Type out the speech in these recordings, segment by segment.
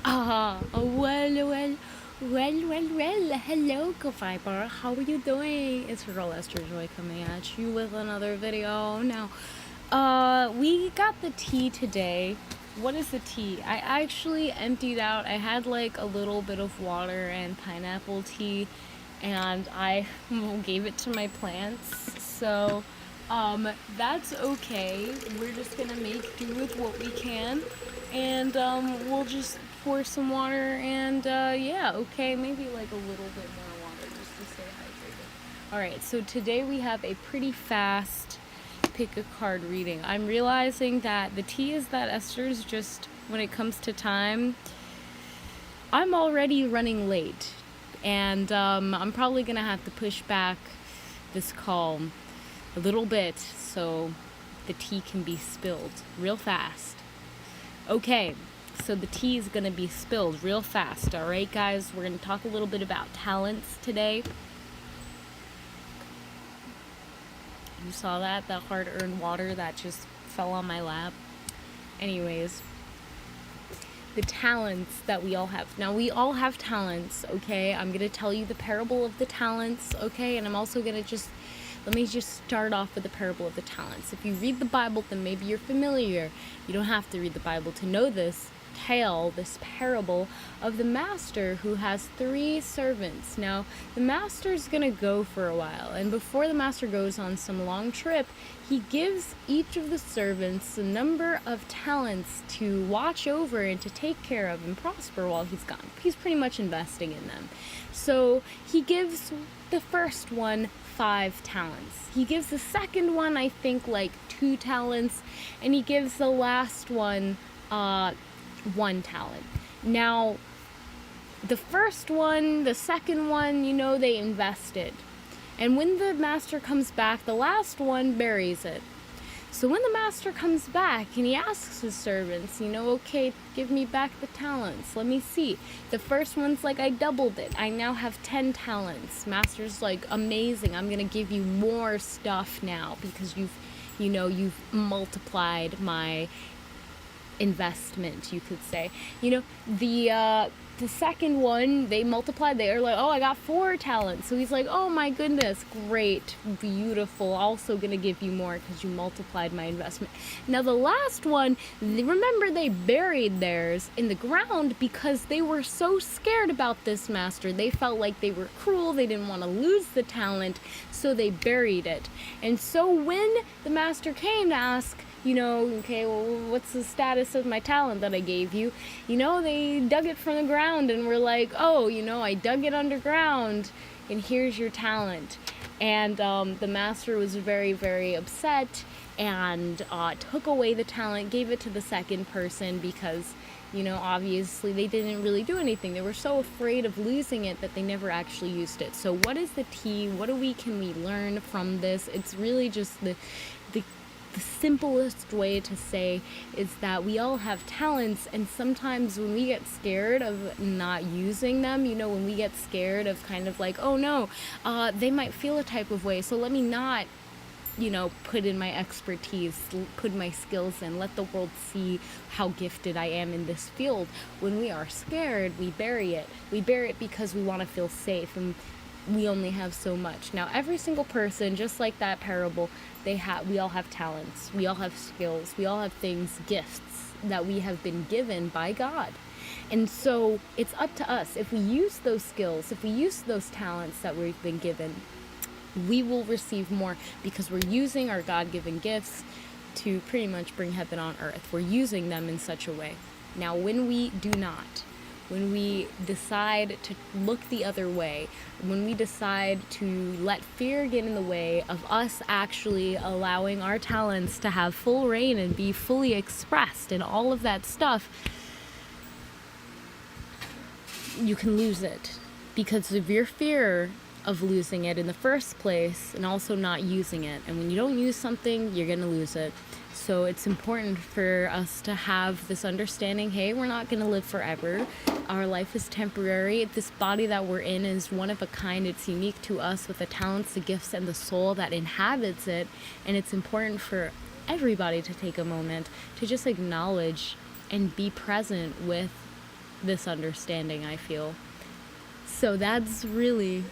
Well, hello, co-fiber. How are you doing? It's your girl Esther Joy coming at you with another video. Now, we got the tea today. What is the tea? I actually emptied out. I had like a little bit of water and pineapple tea, and I gave it to my plants. So, that's okay. We're just gonna make do with what we can, and we'll just pour some water and yeah, okay, maybe like a little bit more water just to stay hydrated. All right, so today we have a pretty fast pick a card reading. I'm realizing that the tea is that Esther's just, when it comes to time, I'm already running late, and I'm probably gonna have to push back this call a little bit so the tea can be spilled real fast. Okay, so the tea is gonna be spilled real fast. All right, guys, we're gonna talk a little bit about talents today. You saw that hard-earned water that just fell on my lap. Anyways, the talents that we all have. Now, we all have talents, okay? I'm going to tell you the parable of the talents, okay? And I'm also going to let me just start off with the parable of the talents. If you read the Bible, then maybe you're familiar. You don't have to read the Bible to know this tale, this parable of the master who has 3 servants. Now, the master's gonna go for a while, and before the master goes on some long trip, he gives each of the servants a number of talents to watch over and to take care of and prosper while he's gone. He's pretty much investing in them. So he gives the first one 5 talents. He gives the second one, I think, like 2 talents, and he gives the last one 1 talent. Now, the first one, the second one, they invested. And when the master comes back, the last one buries it. So when the master comes back and he asks his servants, okay, give me back the talents. Let me see. The first one's like, I doubled it. I now have 10 talents. Master's like, amazing. I'm going to give you more stuff now because you've multiplied my investment, you could say. The second one, they multiplied. They are like, oh, I got 4 talents. So he's like, oh my goodness, great, beautiful. Also gonna give you more because you multiplied my investment. Now the last one, remember, they buried theirs in the ground because they were so scared about this master. They felt like they were cruel. They didn't want to lose the talent, so they buried it. And so when the master came to ask, okay, well, what's the status of my talent that I gave you? They dug it from the ground and were like, oh, I dug it underground and here's your talent. And the master was very, very upset and took away the talent, gave it to the second person because, obviously they didn't really do anything. They were so afraid of losing it that they never actually used it. So what is the tea? What can we learn from this? It's really just the simplest way to say is that we all have talents, and sometimes when we get scared of not using them, when we get scared of kind of like, oh no, they might feel a type of way, so let me not put in my expertise, put my skills in, let the world see how gifted I am in this field. When we are scared, we bury it because we want to feel safe, and we only have so much. Now, every single person, just like that parable, we all have talents, we all have skills, we all have things, gifts that we have been given by God. And so it's up to us. If we use those skills, if we use those talents that we've been given, we will receive more because we're using our God-given gifts to pretty much bring heaven on earth. We're using them in such a way. Now, when we do not, when we decide to look the other way, when we decide to let fear get in the way of us actually allowing our talents to have full reign and be fully expressed and all of that stuff, you can lose it because of your fear of losing it in the first place and also not using it. And when you don't use something, you're going to lose it. So it's important for us to have this understanding, hey, we're not going to live forever. Our life is temporary. This body that we're in is one of a kind. It's unique to us with the talents, the gifts, and the soul that inhabits it. And it's important for everybody to take a moment to just acknowledge and be present with this understanding, I feel. So that's really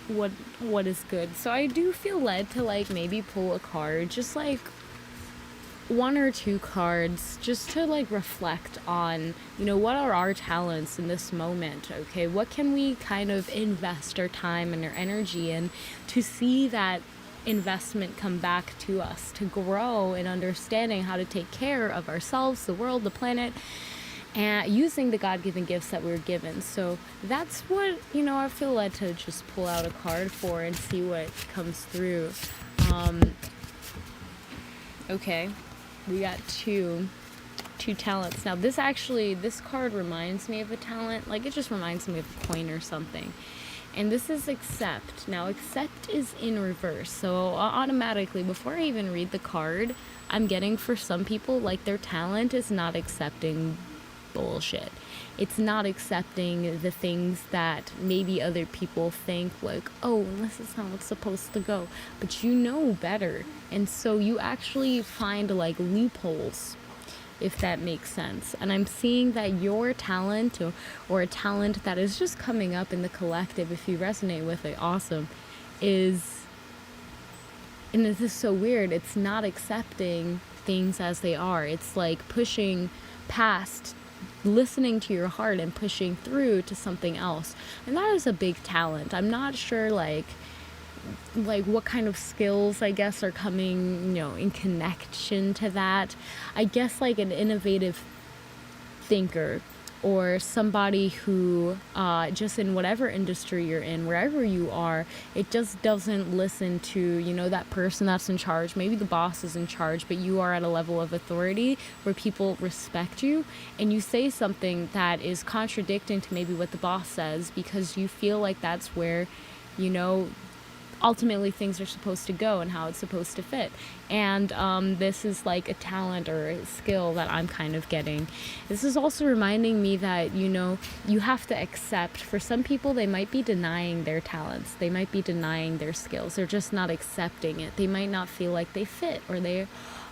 what is good. So I do feel led to like maybe pull a card, just like one or two cards, just to like reflect on, what are our talents in this moment, okay? What can we kind of invest our time and our energy in to see that investment come back to us, to grow in understanding how to take care of ourselves, the world, the planet, and using the God-given gifts that we're given. So that's what, I feel led to just pull out a card for and see what comes through. Okay, we got two talents. Now this card reminds me of a talent, like it just reminds me of a coin or something. And this is accept. Now accept is in reverse, so automatically, before I even read the card, I'm getting, for some people, like their talent is not accepting bullshit. It's not accepting the things that maybe other people think, like, oh, this is how it's supposed to go, but you know better. And so you actually find like loopholes, if that makes sense. And I'm seeing that your talent, or a talent that is just coming up in the collective, if you resonate with it, awesome, is, and this is so weird, it's not accepting things as they are. It's like pushing past, listening to your heart and pushing through to something else. And that is a big talent. I'm not sure like what kind of skills, I guess, are coming, in connection to that. I guess like an innovative thinker, or somebody who just in whatever industry you're in, wherever you are, it just doesn't listen to, that person that's in charge. Maybe the boss is in charge, but you are at a level of authority where people respect you, and you say something that is contradicting to maybe what the boss says, because you feel like that's where, ultimately things are supposed to go and how it's supposed to fit. And this is like a talent or a skill that I'm kind of getting. This is also reminding me that, you have to accept, for some people, they might be denying their talents. They might be denying their skills. They're just not accepting it. They might not feel like they fit, or they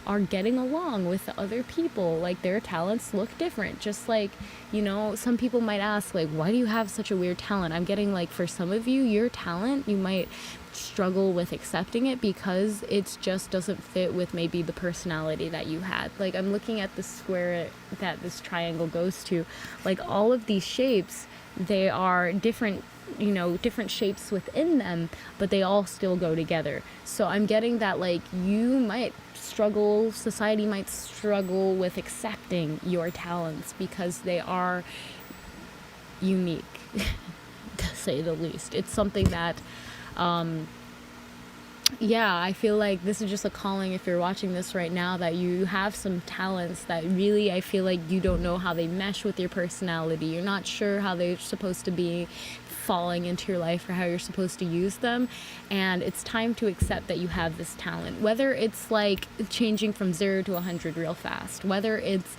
are getting along with the other people. Like their talents look different. Just like, some people might ask, like, why do you have such a weird talent? I'm getting like, for some of you, your talent, you might struggle with accepting it because it just doesn't fit with maybe the personality that you had. Like I'm looking at the square that this triangle goes to, like all of these shapes, they are different, different shapes within them, but they all still go together. So I'm getting that like you might struggle, society might struggle with accepting your talents because they are unique, to say the least. It's something that I feel like this is just a calling, if you're watching this right now, that you have some talents that really, I feel like you don't know how they mesh with your personality. You're not sure how they're supposed to be falling into your life or how you're supposed to use them. And it's time to accept that you have this talent, whether it's like changing from 0 to 100 real fast, whether it's,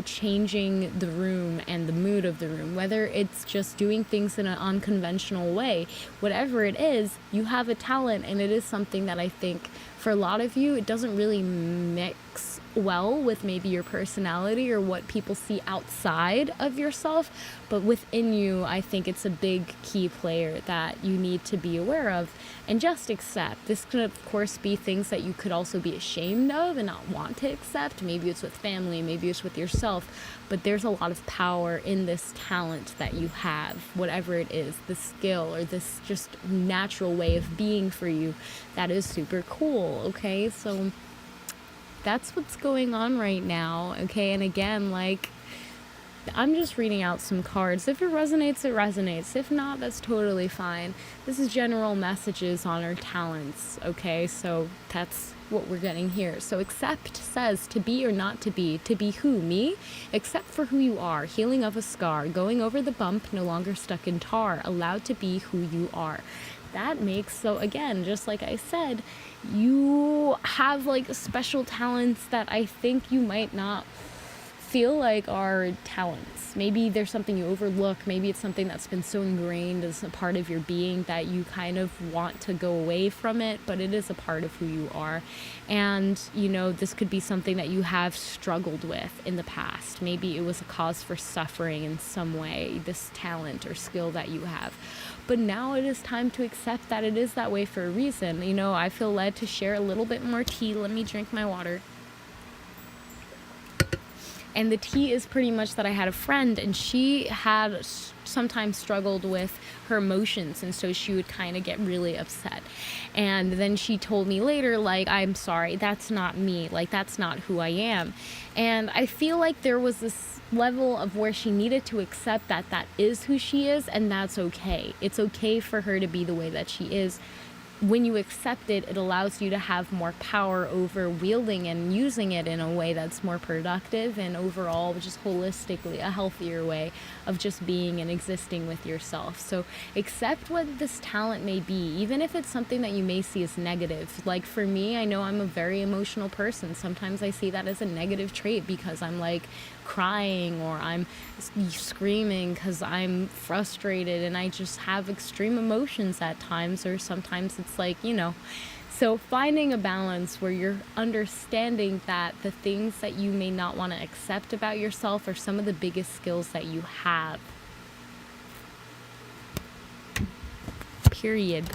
changing the room and the mood of the room, whether it's just doing things in an unconventional way, whatever it is, you have a talent. And it is something that I think for a lot of you, it doesn't really mix well with maybe your personality or what people see outside of yourself, but within you, I think it's a big key player that you need to be aware of and just accept. This could of course be things that you could also be ashamed of and not want to accept. Maybe it's with family, maybe it's with yourself, but there's a lot of power in this talent that you have, whatever it is, the skill or this just natural way of being for you, that is super cool. Okay, so that's what's going on right now. Okay, and again, like, I'm just reading out some cards. If it resonates, it resonates. If not, that's totally fine. This is general messages on our talents. Okay, so that's what we're getting here. So accept says to be or not to be. To be who? Me? Accept for who you are. Healing of a scar. Going over the bump. No longer stuck in tar. Allowed to be who you are. That makes, so again, just like I said, you have like special talents that I think you might not feel like are talents. Maybe there's something you overlook. Maybe it's something that's been so ingrained as a part of your being that you kind of want to go away from it, but it is a part of who you are. And, this could be something that you have struggled with in the past. Maybe it was a cause for suffering in some way, this talent or skill that you have. But now it is time to accept that it is that way for a reason. I feel led to share a little bit more tea. Let me drink my water. And the tea is pretty much that I had a friend, and she had sometimes struggled with her emotions, and so she would kind of get really upset. And then she told me later, like, I'm sorry, that's not me, like, that's not who I am. And I feel like there was this level of where she needed to accept that that is who she is, and that's okay. It's okay for her to be the way that she is. When you accept it, it allows you to have more power over wielding and using it in a way that's more productive and overall just holistically a healthier way of just being and existing with yourself. So accept what this talent may be, even if it's something that you may see as negative. Like for me, I know I'm a very emotional person. Sometimes I see that as a negative trait because I'm like crying or I'm screaming because I'm frustrated and I just have extreme emotions at times, or sometimes it's like, so finding a balance where you're understanding that the things that you may not want to accept about yourself are some of the biggest skills that you have. Period.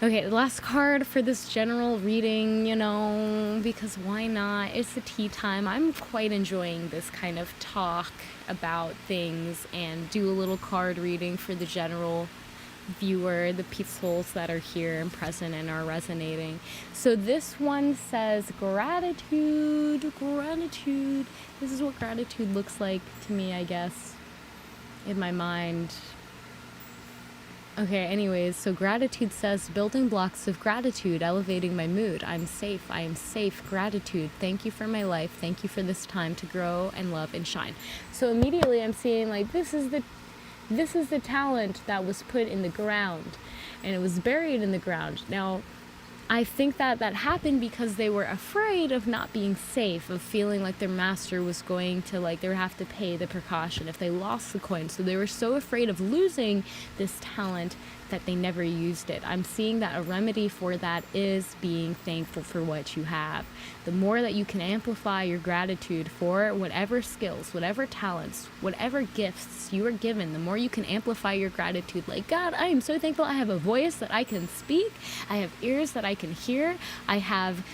Okay, the last card for this general reading, because why not? It's the tea time. I'm quite enjoying this kind of talk about things and do a little card reading for the general viewer, the souls that are here and present and are resonating. So this one says gratitude. This is what gratitude looks like to me, I guess, in my mind. Okay, anyways, so gratitude says, building blocks of gratitude, elevating my mood. I am safe. Gratitude. Thank you for my life. Thank you for this time to grow and love and shine. So immediately I'm seeing like, this is the talent that was put in the ground and it was buried in the ground. Now, I think that happened because they were afraid of not being safe, of feeling like their master was going to, like, they would have to pay the precaution if they lost the coin. So they were so afraid of losing this talent that they never used it. I'm seeing that a remedy for that is being thankful for what you have. The more that you can amplify your gratitude for whatever skills, whatever talents, whatever gifts you are given, the more you can amplify your gratitude. Like, God, I am so thankful I have a voice that I can speak. I have ears that I can hear. I have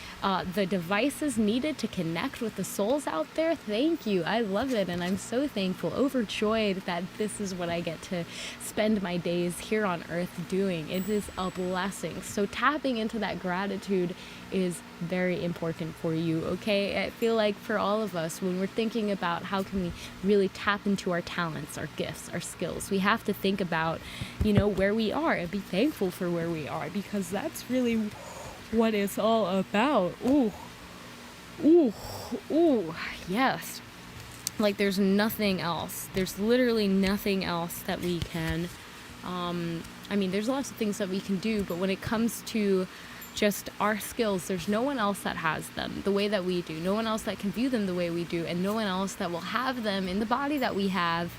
the devices needed to connect with the souls out there. Thank you. I love it. And I'm so thankful, overjoyed that this is what I get to spend my days here on earth doing. It is a blessing. So tapping into that gratitude is very important for you, okay? I feel like for all of us, when we're thinking about how can we really tap into our talents, our gifts, our skills, we have to think about, where we are and be thankful for where we are, because that's really what it's all about. Ooh, yes. Like there's nothing else. There's literally nothing else that we can, there's lots of things that we can do, but when it comes to just our skills, there's no one else that has them the way that we do, no one else that can view them the way we do, and no one else that will have them in the body that we have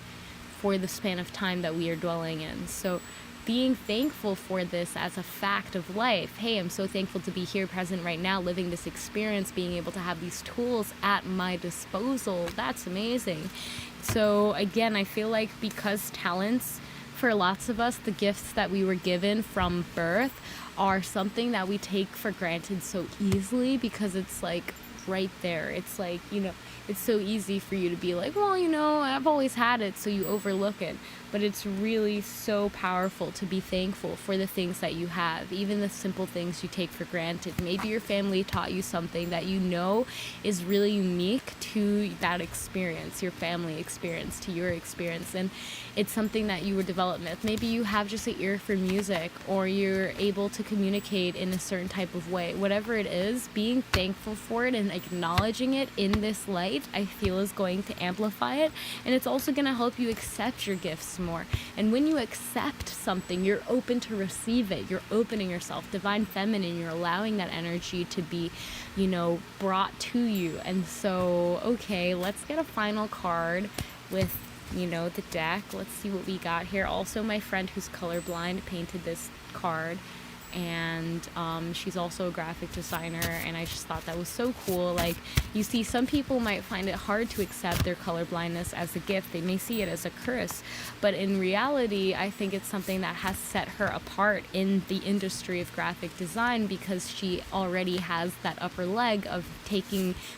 for the span of time that we are dwelling in. So being thankful for this as a fact of life. Hey, I'm so thankful to be here present right now, living this experience, being able to have these tools at my disposal. That's amazing. So again, I feel like because talents, for lots of us, the gifts that we were given from birth are something that we take for granted so easily because it's like right there. It's like, it's so easy for you to be like, well, I've always had it, so you overlook it. But it's really so powerful to be thankful for the things that you have, even the simple things you take for granted. Maybe your family taught you something that is really unique to that experience, your family experience, to your experience, and it's something that you were developed with. Maybe you have just an ear for music, or you're able to communicate in a certain type of way. Whatever it is, being thankful for it and acknowledging it in this light, I feel is going to amplify it. And it's also going to help you accept your gifts more. And when you accept something, you're open to receive it. You're opening yourself. Divine feminine, you're allowing that energy to be, brought to you. And so, okay, let's get a final card with, the deck. Let's see what we got here. Also, my friend who's colorblind painted this card, and she's also a graphic designer, and I just thought that was so cool. Like, you see, some people might find it hard to accept their colorblindness as a gift. They may see it as a curse, but in reality, I think it's something that has set her apart in the industry of graphic design, because she already has that upper leg of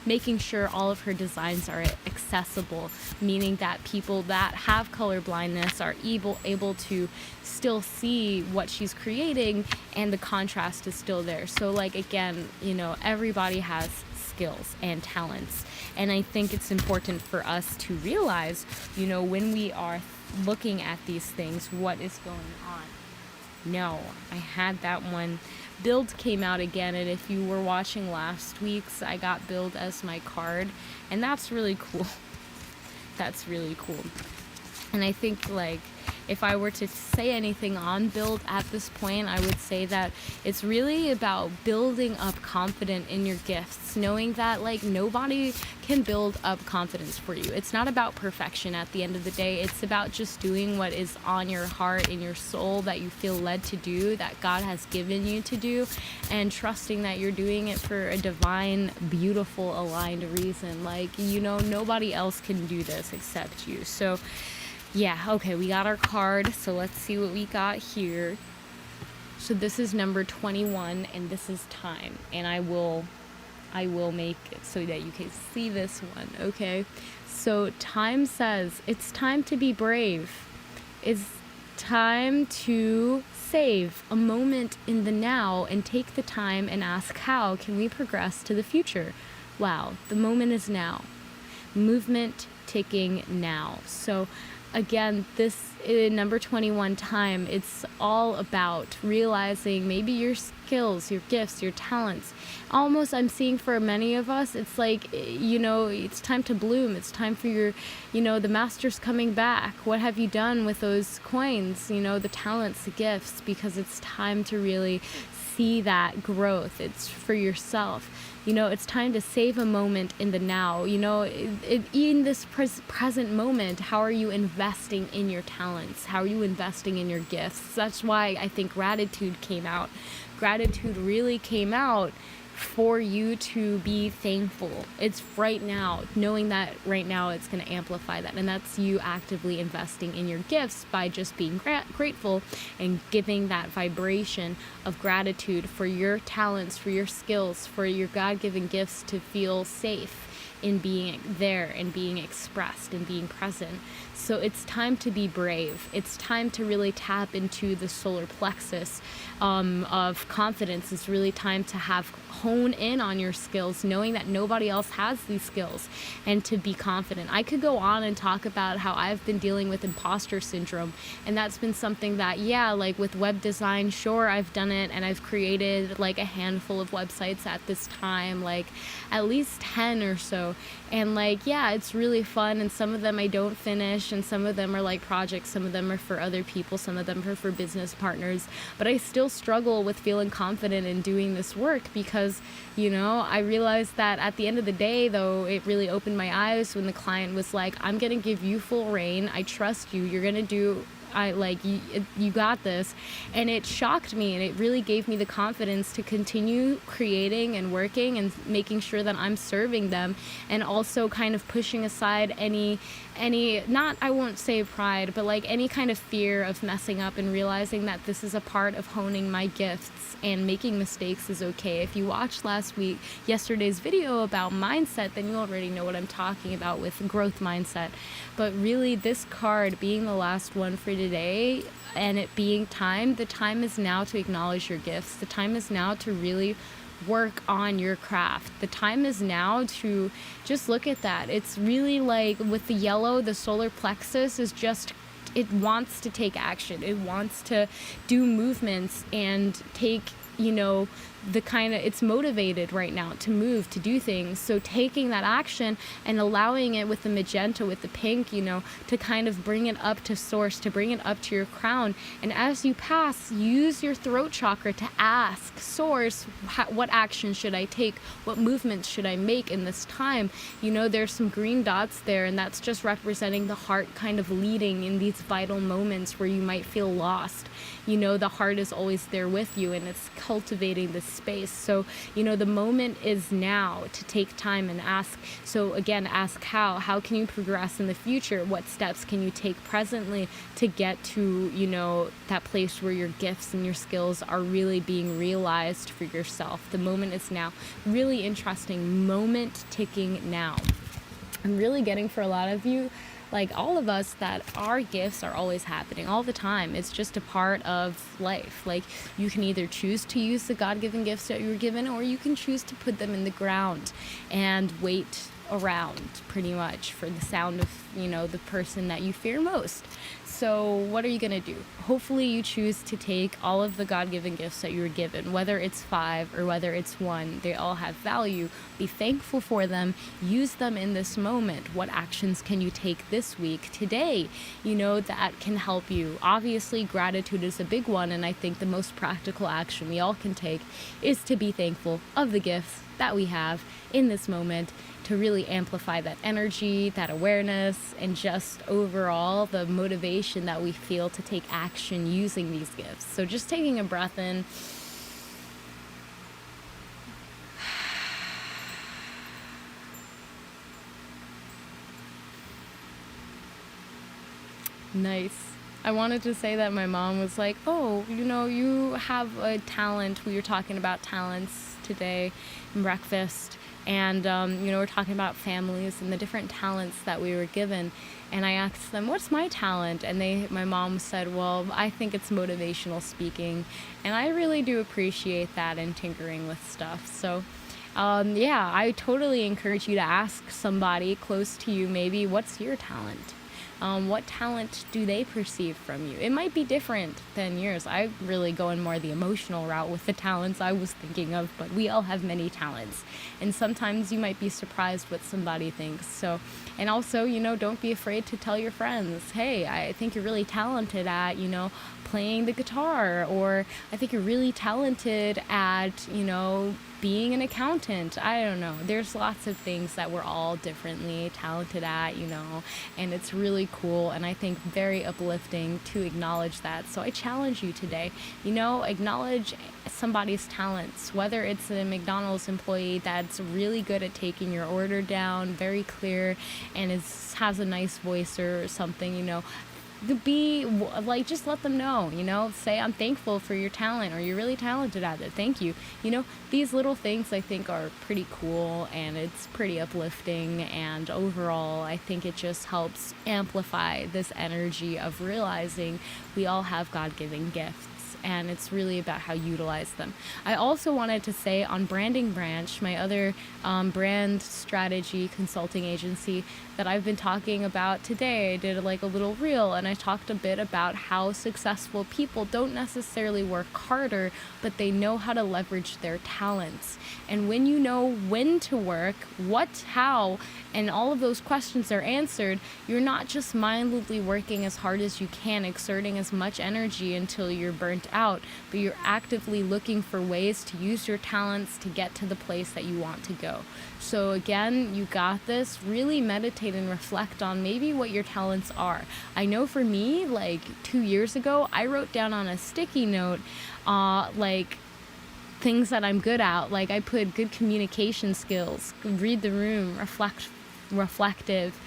making sure all of her designs are accessible, meaning that people that have color blindness are able to still see what she's creating, and the contrast is still there. So, like, again, everybody has skills and talents, and I think it's important for us to realize, when we are looking at these things, what is going on. No, I had that one. Build came out again, and if you were watching last week's, I got Build as my card, and that's really cool. That's really cool. And I think, like, if I were to say anything on Build at this point, I would say that it's really about building up confidence in your gifts, knowing that, like, nobody can build up confidence for you. It's not about perfection at the end of the day. It's about just doing what is on your heart and your soul that you feel led to do, that God has given you to do, and trusting that you're doing it for a divine, beautiful, aligned reason. Like, nobody else can do this except you. So, yeah, okay, we got our card, so let's see what we got here. So this is number 21, and this is time, and I will make it so that you can see this one, okay? So time says, it's time to be brave. It's time to save a moment in the now and take the time and ask, how can we progress to the future? Wow, the moment is now. Movement ticking now. So again, this number 21 time, it's all about realizing maybe your skills, your gifts, your talents. Almost, I'm seeing for many of us, it's like, it's time to bloom. It's time for your, the master's coming back. What have you done with those coins, the talents, the gifts? Because it's time to really see that growth. It's for yourself. It's time to save a moment in the now. In this present moment, how are you investing in your talents? How are you investing in your gifts? That's why I think gratitude came out. Gratitude really came out for you to be thankful. It's right now, knowing that right now it's going to amplify that. And that's you actively investing in your gifts by just being grateful and giving that vibration of gratitude for your talents, for your skills, for your God-given gifts to feel safe in being there and being expressed and being present. So it's time to be brave. It's time to really tap into the solar plexus of confidence. It's really time to hone in on your skills, knowing that nobody else has these skills, and to be confident. I could go on and talk about how I've been dealing with imposter syndrome, and that's been something that, like with web design, sure, I've done it, and I've created like a handful of websites at this time, like at least 10 or so, and it's really fun, and some of them I don't finish, and some of them are like projects, some of them are for other people, some of them are for business partners, but I still struggle with feeling confident in doing this work, because I realized that at the end of the day, though, it really opened my eyes when the client was like, I'm gonna give you full reign, I trust you, you're gonna do, you got this. And it shocked me, and it really gave me the confidence to continue creating and working and making sure that I'm serving them, and also kind of pushing aside any not, I won't say pride, but like any kind of fear of messing up, and realizing that this is a part of honing my gifts, and making mistakes is okay. If you watched yesterday's video about mindset, then you already know what I'm talking about with growth mindset. But really, this card being the last one for today, and it being time, the time is now to acknowledge your gifts. The time is now to really work on your craft. The time is now to just look at that. It's really like with the yellow, the solar plexus is just, it wants to take action. It wants to do movements and take, it's motivated right now to move, to do things. So taking that action and allowing it with the magenta, with the pink, to kind of bring it up to source, to bring it up to your crown. And as you pass, use your throat chakra to ask source, what action should I take? What movements should I make in this time? There's some green dots there, and that's just representing the heart kind of leading in these vital moments where you might feel lost. The heart is always there with you, and it's cultivating this space. So, the moment is now to take time and ask. So again, ask how can you progress in the future? What steps can you take presently to get to, that place where your gifts and your skills are really being realized for yourself? The moment is now. Really interesting moment ticking now. I'm really getting for a lot of you, like all of us, that our gifts are always happening all the time. It's just a part of life. Like, you can either choose to use the God-given gifts that you were given, or you can choose to put them in the ground and wait around pretty much for the sound of, the person that you fear most. So what are you going to do? Hopefully you choose to take all of the God-given gifts that you were given, whether it's 5 or whether it's 1. They all have value. Be thankful for them. Use them in this moment. What actions can you take this week, today, that can help you? Obviously, gratitude is a big one, and I think the most practical action we all can take is to be thankful of the gifts that we have in this moment, to really amplify that energy, that awareness, and just overall the motivation that we feel to take action using these gifts. So just taking a breath in. Nice. I wanted to say that my mom was like, oh, you have a talent. We were talking about talents today in breakfast. And, we're talking about families and the different talents that we were given. And I asked them, what's my talent? And my mom said, well, I think it's motivational speaking. And I really do appreciate that and tinkering with stuff. So, I totally encourage you to ask somebody close to you, maybe, what's your talent? What talent do they perceive from you? It might be different than yours. I'm really going more the emotional route with the talents I was thinking of, but we all have many talents. And sometimes you might be surprised what somebody thinks. So, and also, don't be afraid to tell your friends, hey, I think you're really talented at, playing the guitar, or I think you're really talented at, being an accountant. I don't know. There's lots of things that we're all differently talented at, and it's really cool, and I think very uplifting to acknowledge that. So I challenge you today, acknowledge somebody's talents, whether it's a McDonald's employee that's really good at taking your order down, very clear, and has a nice voice or something, to be like, just let them know, say, I'm thankful for your talent, or you're really talented at it, thank you. These little things I think are pretty cool, and it's pretty uplifting, and overall I think it just helps amplify this energy of realizing we all have God-given gifts, and it's really about how you utilize them. I also wanted to say on Branding Branch, my other brand strategy consulting agency that I've been talking about today, I did like a little reel, and I talked a bit about how successful people don't necessarily work harder, but they know how to leverage their talents. And when you know when to work, what, how, and all of those questions are answered, you're not just mindlessly working as hard as you can, exerting as much energy until you're burnt out, but you're actively looking for ways to use your talents to get to the place that you want to go. So again, you got this. Really meditate and reflect on maybe what your talents are. I know for me, like 2 years ago, I wrote down on a sticky note, things that I'm good at. Like, I put good communication skills, read the room, reflective,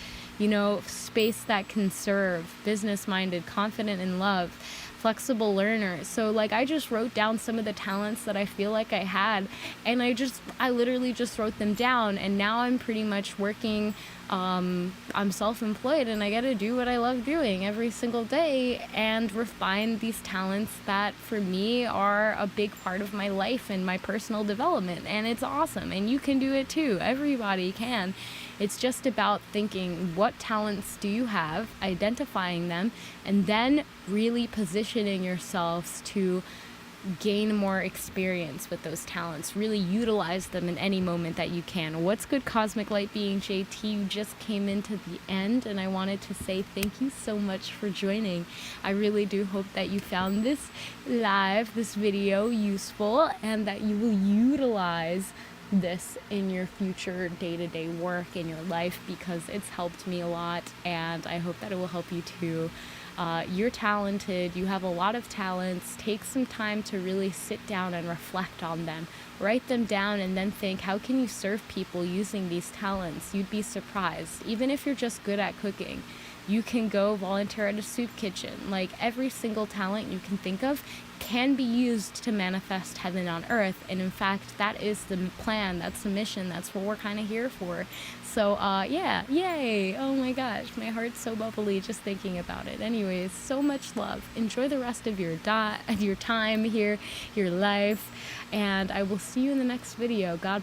space that can serve, business-minded, confident in love, flexible learner. So I just wrote down some of the talents that I feel like I had, and I literally just wrote them down, and now I'm pretty much working. I'm self-employed, and I get to do what I love doing every single day and refine these talents that for me are a big part of my life and my personal development, and it's awesome, and you can do it too. Everybody can. It's just about thinking, what talents do you have, identifying them, and then really positioning yourselves to gain more experience with those talents. Really utilize them in any moment that you can. What's good, Cosmic Light Being JT? You just came into the end, and I wanted to say thank you so much for joining. I really do hope that you found this video useful, and that you will utilize this in your future day-to-day work in your life, because it's helped me a lot, and I hope that it will help you too. You're talented. You have a lot of talents. Take some time to really sit down and reflect on them. Write them down and then think, how can you serve people using these talents? You'd be surprised. Even if you're just good at cooking, you can go volunteer at a soup kitchen. Like, every single talent you can think of can be used to manifest heaven on earth. And in fact, that is the plan. That's the mission. That's what we're kind of here for. So, yeah, yay. Oh my gosh, my heart's so bubbly just thinking about it. Anyways, so much love. Enjoy the rest of your time here, your life. And I will see you in the next video. God